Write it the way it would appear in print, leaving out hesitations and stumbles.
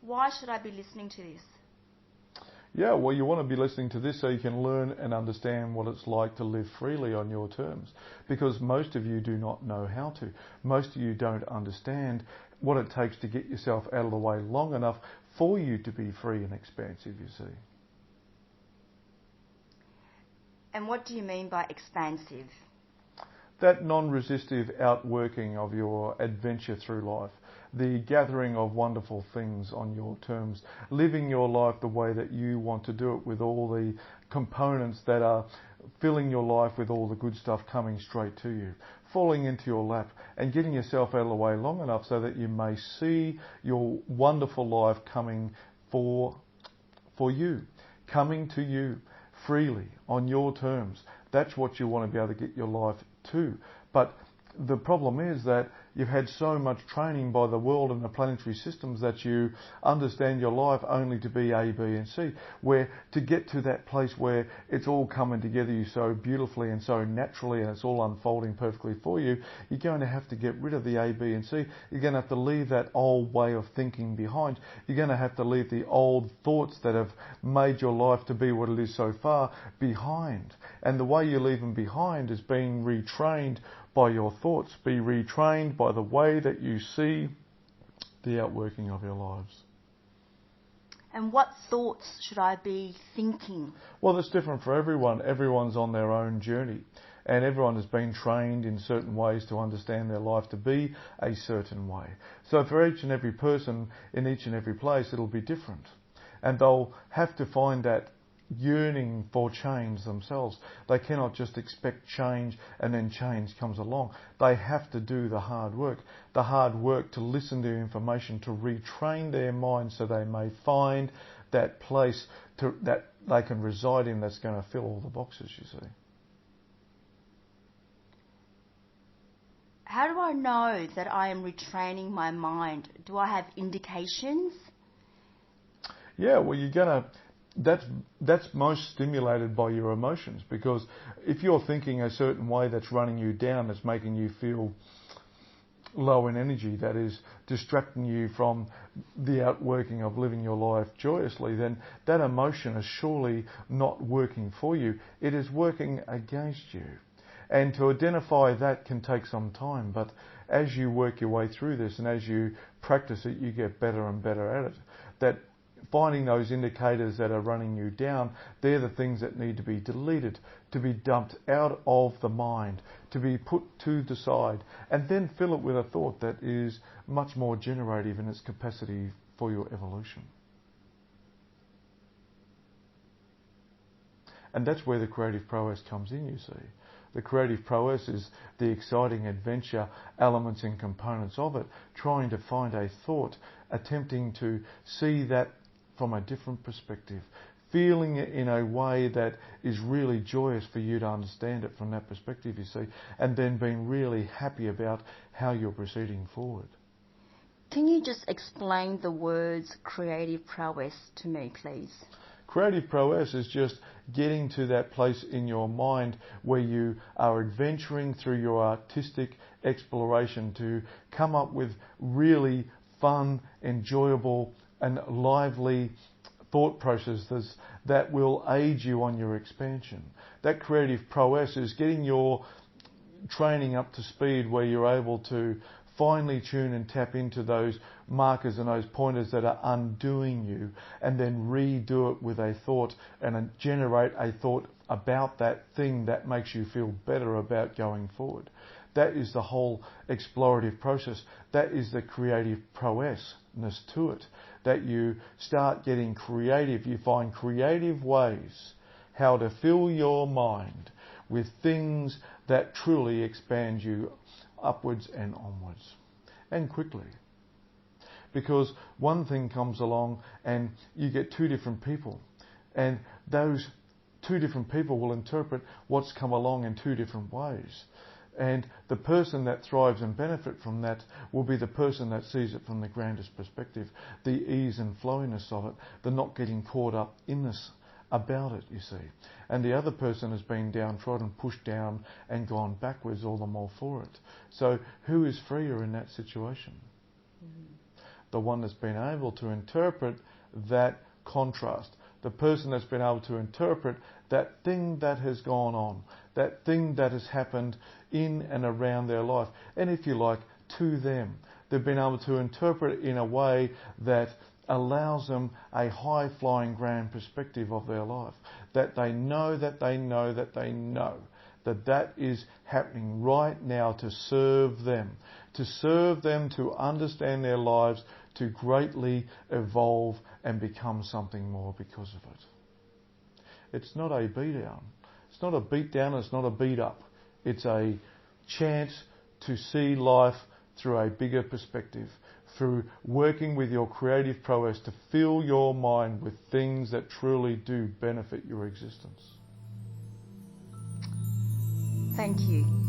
Why should I be listening to this? Yeah, well, you want to be listening to this so you can learn and understand what it's like to live freely on your terms. Because most of you do not know how to. Most of you don't understand what it takes to get yourself out of the way long enough for you to be free and expansive, you see. And what do you mean by expansive? That non-resistive outworking of your adventure through life, the gathering of wonderful things on your terms, living your life the way that you want to do it with all the components that are filling your life with all the good stuff coming straight to you, falling into your lap and getting yourself out of the way long enough so that you may see your wonderful life coming for you, coming to you freely on your terms. That's what you want to be able to get your life to. But the problem is that you've had so much training by the world and the planetary systems that you understand your life only to be A, B and C, where to get to that place where it's all coming together you so beautifully and so naturally and it's all unfolding perfectly for you, you're going to have to get rid of the A, B and C. You're going to have to leave that old way of thinking behind. You're going to have to leave the old thoughts that have made your life to be what it is so far behind. And the way you leave them behind is being retrained by your thoughts, be retrained by the way that you see the outworking of your lives. And what thoughts should I be thinking? Well, it's different for everyone. Everyone's on their own journey. And everyone has been trained in certain ways to understand their life to be a certain way. So for each and every person in each and every place, it'll be different. And they'll have to find that yearning for change themselves. They cannot just expect change and then change comes along. They have to do the hard work to listen to information, to retrain their mind so they may find that place that they can reside in that's going to fill all the boxes, you see. How do I know that I am retraining my mind? Do I have indications? Yeah, well, you're going to... That's most stimulated by your emotions, because if you're thinking a certain way that's running you down, that's making you feel low in energy, that is distracting you from the outworking of living your life joyously, then that emotion is surely not working for you. It is working against you. And to identify that can take some time, but as you work your way through this and as you practice it, you get better and better at it. That finding those indicators that are running you down, they're the things that need to be deleted, to be dumped out of the mind, to be put to the side, and then fill it with a thought that is much more generative in its capacity for your evolution. And that's where the creative prowess comes in, you see. The creative prowess is the exciting adventure elements and components of it, trying to find a thought, attempting to see that from a different perspective, feeling it in a way that is really joyous for you to understand it from that perspective, you see, and then being really happy about how you're proceeding forward. Can you just explain the words creative prowess to me, please? Creative prowess is just getting to that place in your mind where you are adventuring through your artistic exploration to come up with really fun, enjoyable and lively thought processes that will aid you on your expansion. That creative prowess is getting your training up to speed where you're able to finely tune and tap into those markers and those pointers that are undoing you, and then redo it with a thought and generate a thought about that thing that makes you feel better about going forward. That is the whole explorative process. That is the creative prowessness to it. That you start getting creative. You find creative ways how to fill your mind with things that truly expand you upwards and onwards, and quickly. Because one thing comes along and you get two different people, and those two different people will interpret what's come along in two different ways. And the person that thrives and benefits from that will be the person that sees it from the grandest perspective, the ease and flowiness of it, the not getting caught up in this about it, you see. And the other person has been downtrodden, pushed down and gone backwards all the more for it. So who is freer in that situation? the one that's been able to interpret that contrast, the person that's been able to interpret that thing that has gone on, that thing that has happened in and around their life, and if you like, to them. They've been able to interpret it in a way that allows them a high-flying grand perspective of their life, that they know that they know that they know that that is happening right now to serve them to understand their lives, to greatly evolve and become something more because of it. It's not a beat down. It's not a beat down, it's not a beat up. It's a chance to see life through a bigger perspective, through working with your creative prowess to fill your mind with things that truly do benefit your existence. Thank you.